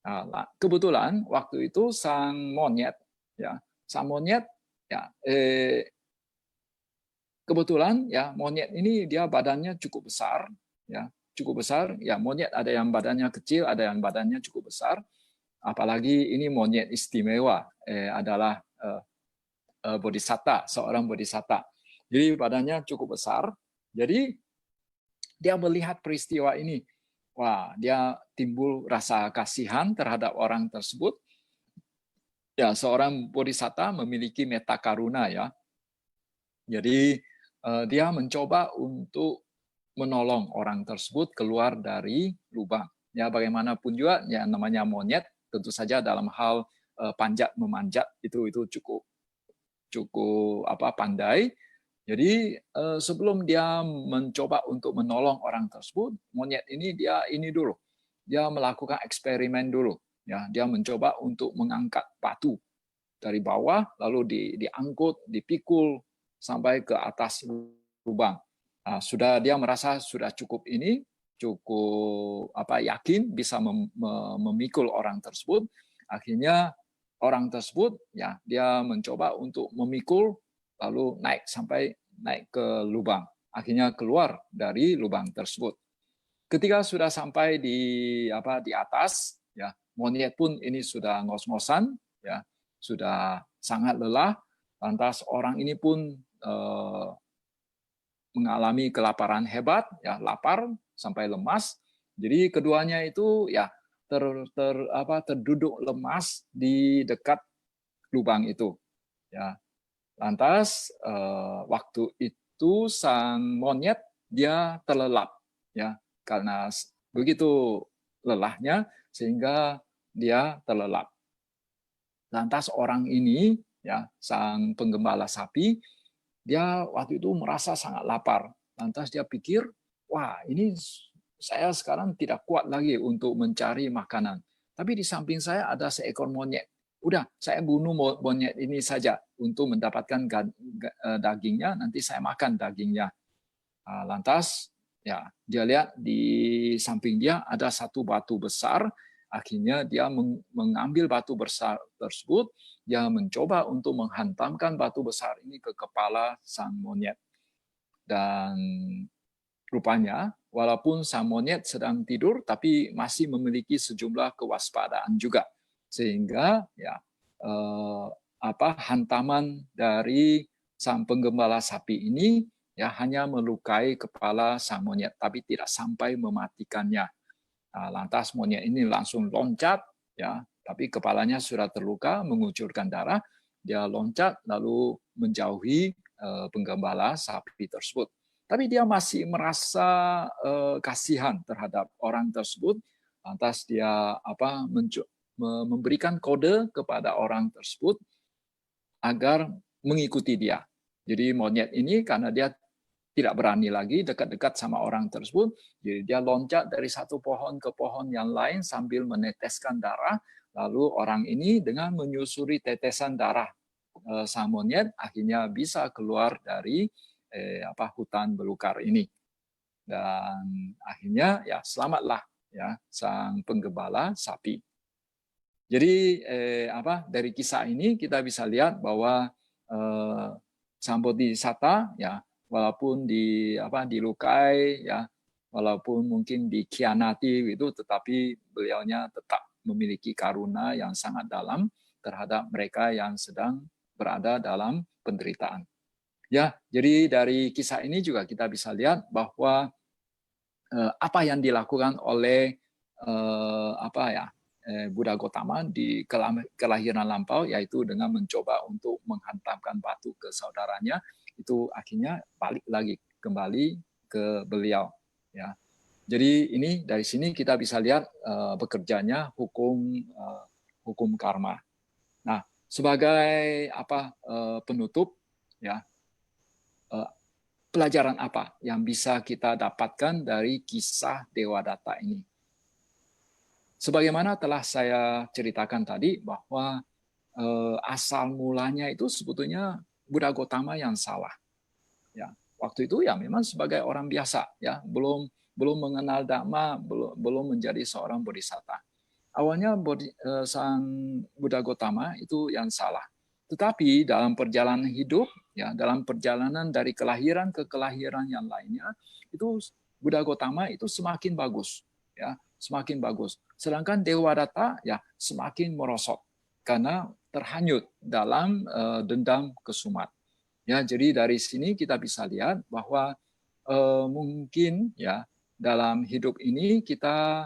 Nah, kebetulan waktu itu sang monyet, ya, kebetulan ya monyet ini dia badannya cukup besar, ya, cukup besar. Ya, monyet ada yang badannya kecil, ada yang badannya cukup besar. Apalagi ini monyet istimewa adalah bodhisatta, seorang bodhisatta. Jadi badannya cukup besar. Jadi dia melihat peristiwa ini. Wah, dia timbul rasa kasihan terhadap orang tersebut. Ya, seorang bodhisatta memiliki metta karuna, ya. Jadi dia mencoba untuk menolong orang tersebut keluar dari lubang. Ya, bagaimanapun juga ya namanya monyet, tentu saja dalam hal panjat memanjat itu cukup pandai. Jadi sebelum dia mencoba untuk menolong orang tersebut, monyet ini dia melakukan eksperimen dulu. Ya, dia mencoba untuk mengangkat batu dari bawah, lalu diangkut, dipikul sampai ke atas lubang. Nah, dia merasa sudah cukup yakin bisa memikul orang tersebut. Akhirnya orang tersebut ya dia mencoba untuk memikul lalu naik ke lubang. Akhirnya keluar dari lubang tersebut. Ketika sudah sampai di atas, ya monyet pun ini sudah ngos-ngosan, ya sudah sangat lelah. Lantas orang ini pun mengalami kelaparan hebat, ya lapar sampai lemas. Jadi keduanya itu ya terduduk lemas di dekat lubang itu. Ya, lantas waktu itu sang monyet dia terlelap, ya karena begitu lelahnya sehingga dia terlelap. Lantas orang ini, ya sang penggembala sapi, dia waktu itu merasa sangat lapar. Lantas dia pikir, wah ini saya sekarang tidak kuat lagi untuk mencari makanan. Tapi di samping saya ada seekor monyet. Udah, saya bunuh monyet ini saja untuk mendapatkan dagingnya, nanti saya makan dagingnya. Lantas ya dia lihat di samping dia ada satu batu besar. Akhirnya dia mengambil batu besar tersebut, dia mencoba untuk menghantamkan batu besar ini ke kepala sang monyet. Dan rupanya, walaupun sang monyet sedang tidur, tapi masih memiliki sejumlah kewaspadaan juga. Sehingga ya hantaman dari sang penggembala sapi ini ya hanya melukai kepala sang monyet, tapi tidak sampai mematikannya. Lantas monyet ini langsung loncat, ya, tapi kepalanya sudah terluka, mengucurkan darah. Dia loncat lalu menjauhi penggembala sapi tersebut. Tapi dia masih merasa kasihan terhadap orang tersebut. Lantas dia memberikan kode kepada orang tersebut agar mengikuti dia. Jadi monyet ini karena dia tidak berani lagi dekat-dekat sama orang tersebut, jadi dia loncat dari satu pohon ke pohon yang lain sambil meneteskan darah. Lalu orang ini dengan menyusuri tetesan darah sang monyet akhirnya bisa keluar dari hutan belukar ini. Dan akhirnya ya selamatlah ya sang penggembala sapi. Jadi dari kisah ini kita bisa lihat bahwa sang bodhisatta ya walaupun dilukai ya, walaupun mungkin dikhianati gitu, tetapi beliaunya tetap memiliki karuna yang sangat dalam terhadap mereka yang sedang berada dalam penderitaan. Ya, jadi dari kisah ini juga kita bisa lihat bahwa apa yang dilakukan oleh Buddha Gautama di kelahiran lampau, yaitu dengan mencoba untuk menghantamkan batu ke saudaranya, itu akhirnya balik lagi kembali ke beliau. Ya, jadi ini dari sini kita bisa lihat bekerjanya hukum karma. Nah, sebagai penutup, ya. Pelajaran apa yang bisa kita dapatkan dari kisah Dewadatta ini? Sebagaimana telah saya ceritakan tadi bahwa asal mulanya itu sebetulnya Buddha Gautama yang salah. Ya, waktu itu ya memang sebagai orang biasa, ya belum mengenal Dhamma, belum menjadi seorang bodhisatta. Awalnya sang Buddha Gautama itu yang salah. Tetapi dalam perjalanan hidup, ya dalam perjalanan dari kelahiran ke kelahiran yang lainnya, itu Buddha Gautama itu semakin bagus, ya semakin bagus. Sedangkan Dewadatta ya semakin merosot karena terhanyut dalam dendam kesumat. Ya, jadi dari sini kita bisa lihat bahwa mungkin ya dalam hidup ini kita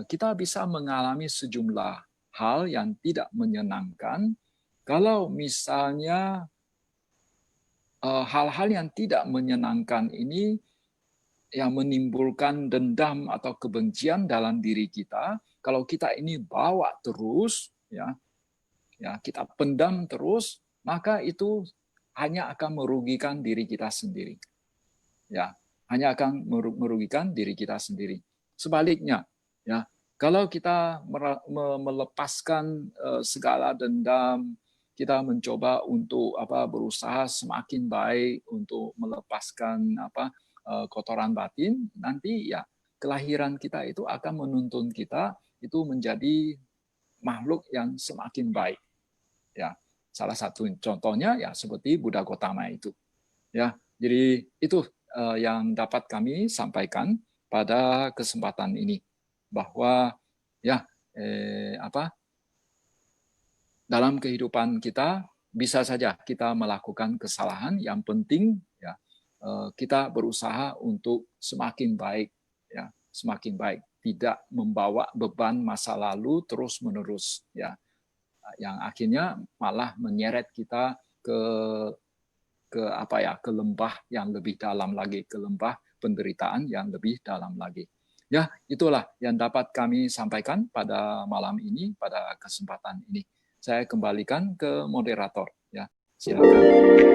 kita bisa mengalami sejumlah hal yang tidak menyenangkan. Kalau misalnya hal-hal yang tidak menyenangkan ini yang menimbulkan dendam atau kebencian dalam diri kita, kalau kita ini bawa terus, ya kita pendam terus, maka itu hanya akan merugikan diri kita sendiri. Ya, hanya akan merugikan diri kita sendiri. Sebaliknya, ya, kalau kita melepaskan segala dendam, kita mencoba untuk berusaha semakin baik untuk melepaskan kotoran batin, nanti ya kelahiran kita itu akan menuntun kita itu menjadi makhluk yang semakin baik. Ya, salah satu contohnya ya seperti Buddha Gautama itu. Ya, jadi itu yang dapat kami sampaikan pada kesempatan ini, bahwa ya dalam kehidupan kita bisa saja kita melakukan kesalahan. Yang penting ya kita berusaha untuk semakin baik, ya semakin baik, tidak membawa beban masa lalu terus menerus, ya yang akhirnya malah menyeret kita ke lembah yang lebih dalam lagi, ke lembah penderitaan yang lebih dalam lagi. Ya, itulah yang dapat kami sampaikan pada malam ini, pada kesempatan ini. Saya kembalikan ke moderator. Ya, silakan,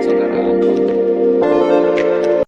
Saudara Anton.